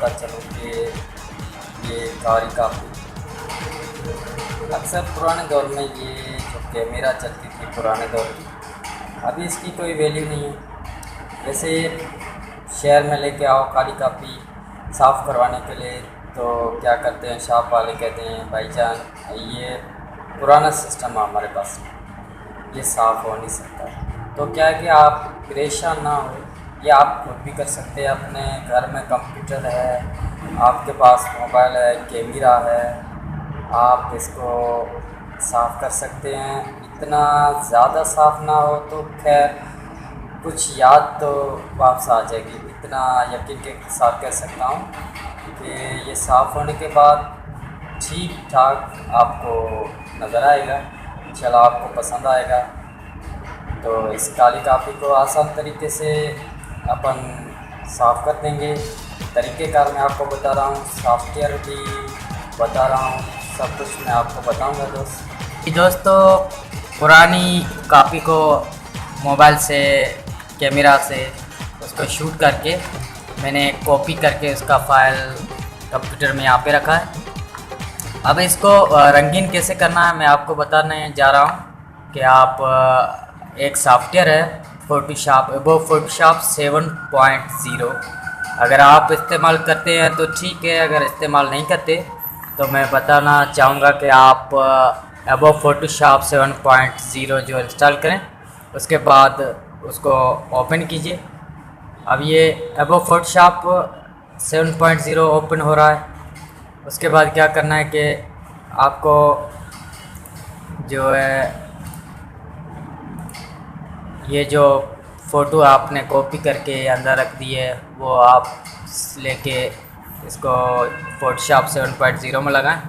पता चलूँ कि ये कारी काफ़ी अक्सर पुराने दौर में ये जो कैमरा चलती थी पुराने दौर की, अभी इसकी कोई वैल्यू नहीं है। जैसे शहर में लेके आओ काली कापी साफ़ करवाने के लिए, तो क्या करते हैं शॉप वाले कहते हैं भाईजान ये पुराना सिस्टम है हमारे पास, ये साफ़ हो नहीं सकता। तो क्या है कि आप परेशान ना हो, ये आप खुद भी कर सकते हैं। अपने घर में कंप्यूटर है, आपके पास मोबाइल है, कैमरा है, आप इसको साफ़ कर सकते हैं। इतना ज़्यादा साफ़ ना हो तो खैर कुछ याद तो वापस आ जाएगी, इतना यकीन के साथ कह सकता हूँ कि ये साफ़ होने के बाद ठीक ठाक आपको नज़र आएगा, इंशाल्लाह आपको पसंद आएगा। तो इस काली कापी को आसान तरीके से अपन साफ़ कर देंगे। तरीक़ेकार मैं आपको बता रहा हूँ, सॉफ्टवेयर भी बता रहा हूँ, सब कुछ मैं आपको बताऊँगा दोस्तों। पुरानी कापी को मोबाइल से कैमरा से उसको शूट करके मैंने कॉपी करके उसका फ़ाइल कंप्यूटर में यहाँ पे रखा है। अब इसको रंगीन कैसे करना है मैं आपको बताने जा रहा हूँ कि आप एक सॉफ्टवेयर है फोटोशॉप, वो फोटोशॉप 7.0 अगर आप इस्तेमाल करते हैं तो ठीक है, अगर इस्तेमाल नहीं करते तो मैं बताना चाहूँगा कि आप एबो फोटोशॉप 7.0 जो इंस्टॉल करें, उसके बाद उसको ओपन कीजिए। अब ये एबो फोटोशॉप 7.0 ओपन हो रहा है। उसके बाद क्या करना है कि आपको जो है ये जो फ़ोटो आपने कॉपी करके अंदर रख दी है वो आप लेके इसको फोटोशॉप 7.0 में लगाएं।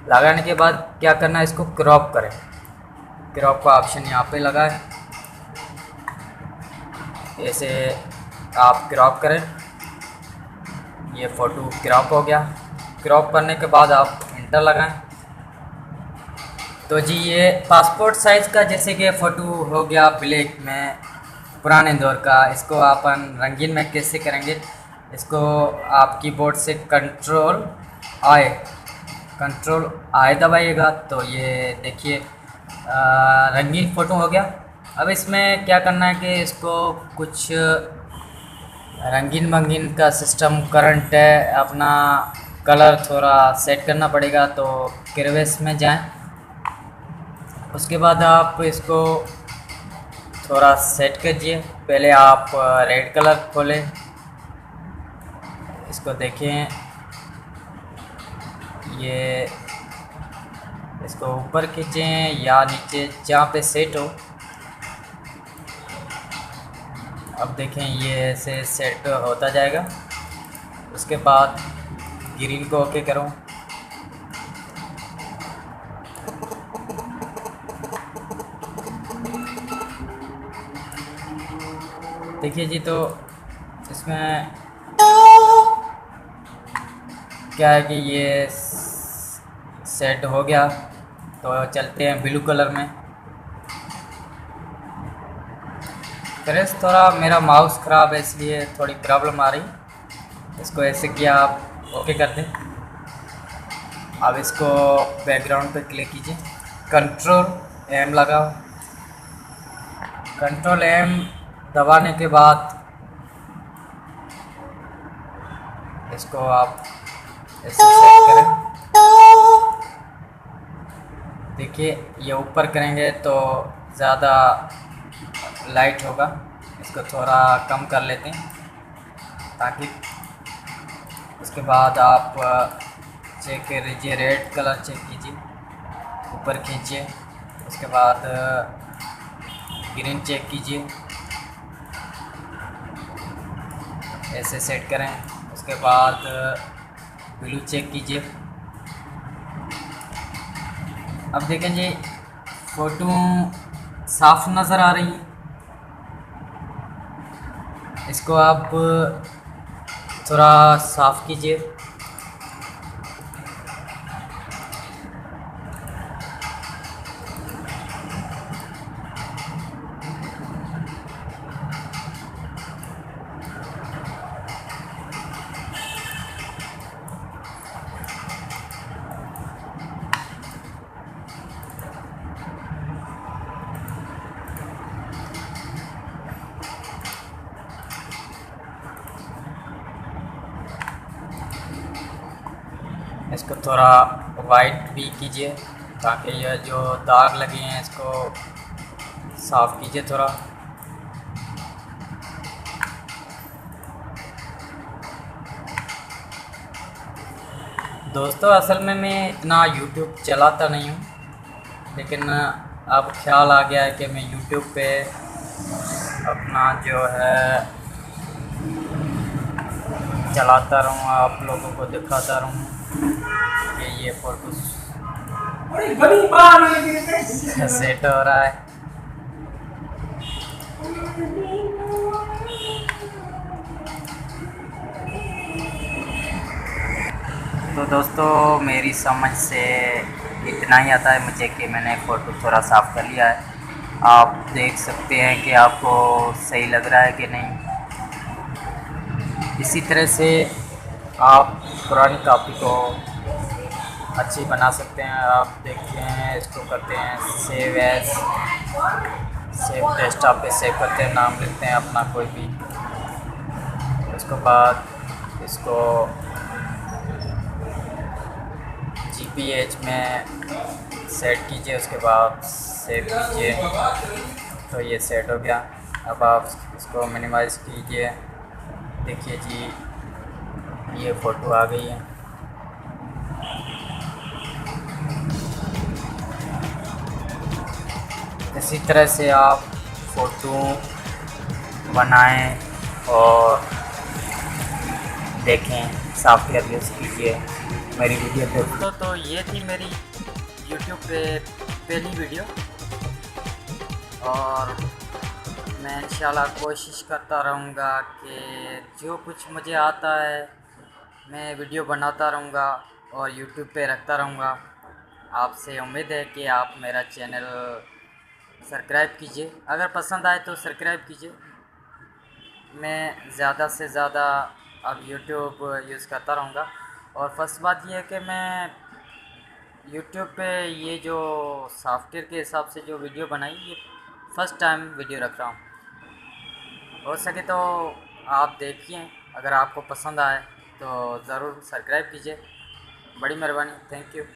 लगाने के बाद क्या करना है, इसको क्रॉप करें। क्रॉप का ऑप्शन यहाँ पे लगाएं, ऐसे आप क्रॉप करें। ये फ़ोटो क्रॉप हो गया। क्रॉप करने के बाद आप इंटर लगाएं। तो जी ये पासपोर्ट साइज़ का जैसे कि फ़ोटो हो गया ब्लैक में पुराने दौर का, इसको अपन रंगीन में कैसे करेंगे, इसको आप कीबोर्ड से कंट्रोल आई दबाइएगा तो ये देखिए रंगीन फ़ोटो हो गया। अब इसमें क्या करना है कि इसको कुछ रंगीन मंगीन का सिस्टम करंट है, अपना कलर थोड़ा सेट करना पड़ेगा। तो कैनवस में जाएं, उसके बाद आप इसको थोड़ा सेट कीजिए। पहले आप रेड कलर खोलें, इसको देखें, ये इसको ऊपर खींचें या नीचे जहाँ पे सेट हो। अब देखें ये ऐसे सेट होता जाएगा। उसके बाद ग्रीन को ओके करो। देखिए जी, तो इसमें क्या है कि ये सेट हो गया। तो चलते हैं ब्लू कलर में। फ्रेंड्स थोड़ा मेरा माउस ख़राब है इसलिए थोड़ी प्रॉब्लम आ रही। इसको ऐसे किया आप ओके कर दें। अब इसको बैकग्राउंड पे क्लिक कीजिए, कंट्रोल एम लगाओ। कंट्रोल एम दबाने के बाद इसको आप ऐसे सेट करें। देखिए ये ऊपर करेंगे तो ज़्यादा लाइट होगा, इसको थोड़ा कम कर लेते हैं ताकि। उसके बाद आप चेक कर लीजिए, रेड कलर चेक कीजिए, ऊपर खींचिए। उसके बाद ग्रीन चेक कीजिए, ऐसे सेट करें। उसके बाद ब्लू चेक कीजिए। अब देखें जी फ़ोटो साफ नज़र आ रही है। इसको आप थोड़ा साफ़ कीजिए। इसको थोड़ा वाइट भी कीजिए ताकि यह जो दाग लगे हैं इसको साफ़ कीजिए थोड़ा। दोस्तों असल में मैं इतना यूट्यूब चलाता नहीं हूँ, लेकिन अब ख्याल आ गया है कि मैं यूट्यूब पे अपना जो है चलाता रहूँ, आप लोगों को दिखाता रहूँ कि ये फ़ोटो सेट हो रहा है। तो दोस्तों मेरी समझ से इतना ही आता है मुझे कि मैंने फ़ोटो थोड़ा साफ़ कर लिया है। आप देख सकते हैं कि आपको सही लग रहा है कि नहीं। इसी तरह से आप पुरानी कॉपी को अच्छी बना सकते हैं। आप देखते हैं इसको करते हैं सेव एज़, सेव डेस्कटॉप पे सेव करते हैं, नाम लिखते हैं अपना कोई भी। उसके बाद इसको GPH में सेट कीजिए, उसके बाद सेव कीजिए तो ये सेट हो गया। अब आप इसको मिनिमाइज़ कीजिए, देखिए जी ये फ़ोटो आ गई है। इसी तरह से आप फ़ोटो बनाएं और देखें, सॉफ्टवेयर यूज़ कीजिए मेरी वीडियो पे। तो ये थी मेरी यूट्यूब पे पहली वीडियो, और मैं इंशाल्लाह कोशिश करता रहूँगा कि जो कुछ मुझे आता है मैं वीडियो बनाता रहूँगा और यूट्यूब पे रखता रहूँगा। आपसे उम्मीद है कि आप मेरा चैनल सब्सक्राइब कीजिए, अगर पसंद आए तो सब्सक्राइब कीजिए। मैं ज़्यादा से ज़्यादा अब यूट्यूब यूज़ करता रहूँगा। और फर्स्ट बात यह है कि मैं यूट्यूब पे ये जो सॉफ्टवेयर के हिसाब से जो वीडियो बनाई, ये फ़र्स्ट टाइम वीडियो रख रहा हूँ। हो सके तो आप देखिए, अगर आपको पसंद आए तो ज़रूर सब्सक्राइब कीजिए। बड़ी मेहरबानी, थैंक यू।